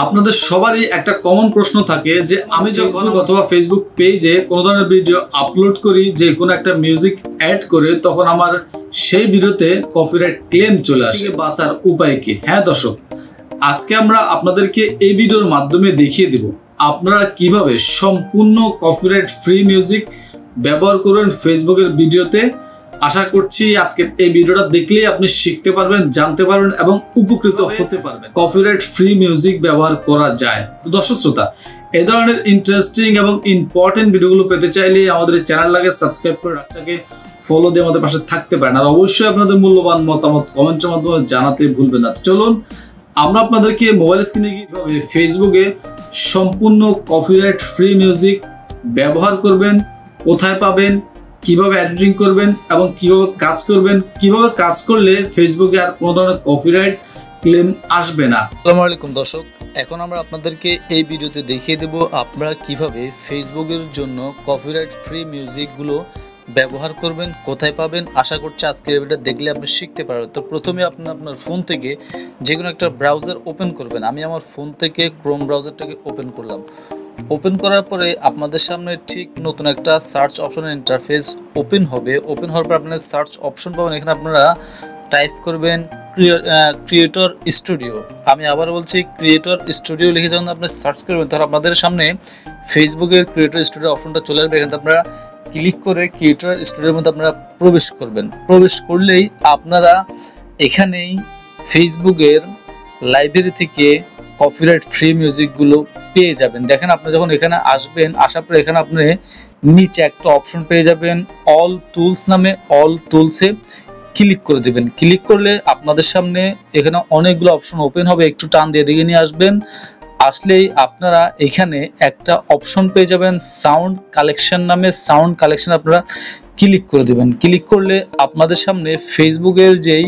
আপনাদের সবারই একটা কমন প্রশ্ন থাকে যে আমি যখন অথবা ফেসবুক পেজে কোনো ধরনের ভিডিও আপলোড করি, যে কোনো একটা মিউজিক অ্যাড করে, তখন আমার সেই ভিডিওতে কপিরাইট ক্লেম চলে আসে। বাঁচার উপায় কি? হ্যাঁ দর্শক, আজকে আমরা আপনাদেরকে এই ভিডিওর মাধ্যমে দেখিয়ে দিব আপনারা কিভাবে সম্পূর্ণ কপিরাইট ফ্রি মিউজিক ব্যবহার করবেন ফেসবুকের ভিডিওতে। আশা করছি আজকের এই ভিডিওটা দেখলেই আপনি শিখতে পারবেন, জানতে পারবেন এবং উপকৃত হতে পারবেন কপিরাইট ফ্রি মিউজিক ব্যবহার করা যায়। তো দর্শক শ্রোতা, এই ধরনের ইন্টারেস্টিং এবং ইম্পর্টেন্ট ভিডিওগুলো পেতে চাইলে আমাদের চ্যানেলটাকে সাবস্ক্রাইব করে রাখটাকে ফলো দিয়ে আমাদের পাশে থাকতে পারেন। আর অবশ্যই আপনাদের মূল্যবান মতামত কমেন্টের মাধ্যমে জানাতে ভুলবেন না। চলুন আমরা আপনাদেরকে মোবাইল স্ক্রিনে কিভাবে ফেসবুকে সম্পূর্ণ কপিরাইট ফ্রি মিউজিক ব্যবহার করবেন, কোথায় পাবেন, কিভাবে এডিটিং করবেন এবং কিভাবে কাজ করবেন, কিভাবে কাজ করলে ফেসবুকে আর কোনো ধরনের কপিরাইট ক্লেম আসবে না। আসসালামু আলাইকুম দর্শক, এখন আমরা আপনাদেরকে এই ভিডিওতে দেখিয়ে দেব আপনারা কিভাবে ফেসবুকের জন্য কপিরাইট ফ্রি মিউজিকগুলো ব্যবহার করবেন, কোথায় পাবেন। আশা করছি আজকের ভিডিওটা দেখলে আপনি শিখতে পারবেন। তো প্রথমে আপনি আপনার ফোন থেকে যে কোনো একটা ব্রাউজার ওপেন করবেন। আমি আমার ফোন থেকে ক্রোম ব্রাউজারটাকে ওপেন করলাম। ওপেন করার পরে আপনাদের সামনে ঠিক নতুন একটা সার্চ অপশনের ইন্টারফেস ওপেন হবে। ওপেন হওয়ার পর আপনারা সার্চ অপশন পাবেন। এখানে আপনারা টাইপ করবেন ক্রিয়েটর স্টুডিও। আমি আবার বলছি ক্রিয়েটর স্টুডিও লিখে যখন আপনি সার্চ করবেন তখন আপনাদের সামনে ফেসবুকের ক্রিয়েটর স্টুডিও অপশনটা চলে আসবে। এখানে আপনারা ক্লিক করে ক্রিয়েটর স্টুডিওর মধ্যে আপনারা প্রবেশ করবেন। প্রবেশ করলেই আপনারা এখানেই ফেসবুকের লাইব্রেরি থেকে কপিরাইট ফ্রি মিউজিকগুলো পেয়ে যাবেন। দেখেন আপনি যখন এখানে আসবেন, আসার পরে এখানে আপনি নিচে একটা অপশন পেয়ে যাবেন অল টুলস নামে। অল টুলসে ক্লিক করে দেবেন। ক্লিক করলে আপনাদের সামনে এখানে অনেকগুলো অপশন ওপেন হবে। একটু টান দিয়ে দিকে নিয়ে আসবেন। আসলেই আপনারা এখানে একটা অপশন পেয়ে যাবেন সাউন্ড কালেকশন নামে। সাউন্ড কালেকশন আপনারা ক্লিক করে দেবেন। ক্লিক করলে আপনাদের সামনে ফেসবুকের যেই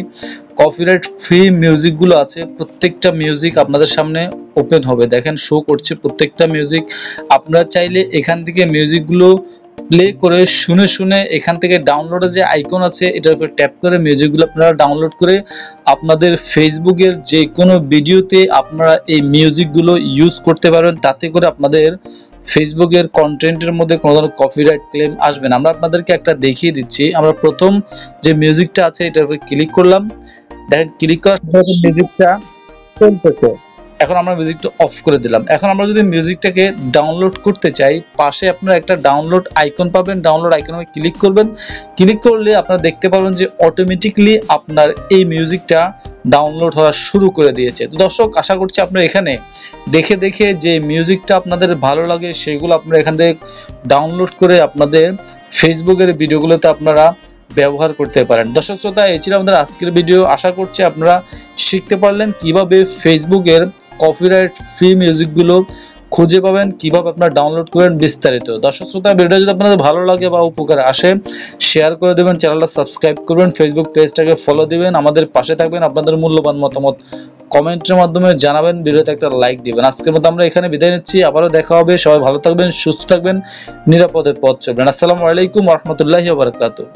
কপিরাইট ফ্রি মিউজিকগুলো আছে প্রত্যেকটা মিউজিক আপনাদের সামনে ওপেন হবে। দেখেন শো করছে প্রত্যেকটা মিউজিক। আপনারা চাইলে এখান থেকে মিউজিকগুলো প্লে করে শুনে শুনে এখান থেকে ডাউনলোডের যে আইকন আছে এটার উপর ট্যাপ করে মিউজিকগুলো আপনারা ডাউনলোড করে আপনাদের ফেসবুকের যে কোনো ভিডিওতে আপনারা এই মিউজিকগুলো ইউজ করতে পারবেন। তাতে করে আপনাদের ফেসবুকের কন্টেন্টের মধ্যে কোনো ধরনের কপিরাইট ক্লেম আসবে না। আমরা আপনাদেরকে একটা দেখিয়ে দিচ্ছি। আমরা প্রথম যে মিউজিকটা আছে এটার উপর ক্লিক করলাম। দেখেন ক্লিক করার সাথে মিউজিকটা চলতেছে। এখন আমরা মিউজিকটা অফ করে দিলাম। এখন আমরা যদি মিউজিকটাকে ডাউনলোড করতে চাই, পাশে আপনারা একটা ডাউনলোড আইকন পাবেন। ডাউনলোড আইকনে ক্লিক করবেন। ক্লিক করলে আপনারা দেখতে পাবেন যে অটোমেটিকলি আপনার এই মিউজিকটা ডাউনলোড হওয়া শুরু করে দিয়েছে। তো দর্শক, আশা করছি আপনারা এখানে দেখে দেখে যে মিউজিকটা আপনাদের ভালো লাগে সেগুলো আপনারা এখান থেকে ডাউনলোড করে আপনাদের ফেসবুকের ভিডিওগুলোতে আপনারা ব্যবহার করতে পারেন। দর্শক শ্রোতা, এই ছিল আমাদের আজকের ভিডিও। আশা করছি আপনারা শিখতে পারলেন কিভাবে ফেসবুকের কপিরাইট ফ্রি মিউজিকগুলো খুঁজে পাবেন, কিভাবে আপনারা ডাউনলোড করবেন বিস্তারিত। দর্শক শ্রোতা, ভিডিওটা যদি আপনাদের ভালো লাগে বা উপকারে আসে শেয়ার করে দেবেন, চ্যানেলটা সাবস্ক্রাইব করবেন, ফেসবুক পেজটাকে ফলো দিবেন, আমাদের পাশে থাকবেন। আপনাদের মূল্যবান মতামত কমেন্টের মাধ্যমে জানাবেন, ভিডিওতে একটা লাইক দিবেন। আজকের মতো আমরা এখানে বিদায় নিচ্ছি। আবারও দেখা হবে। সবাই ভালো থাকবেন, সুস্থ থাকবেন, নিরাপদে পথ চলবেন। আসসালামু আলাইকুম ওয়া রাহমাতুল্লাহি ওয়া বারাকাতুহু।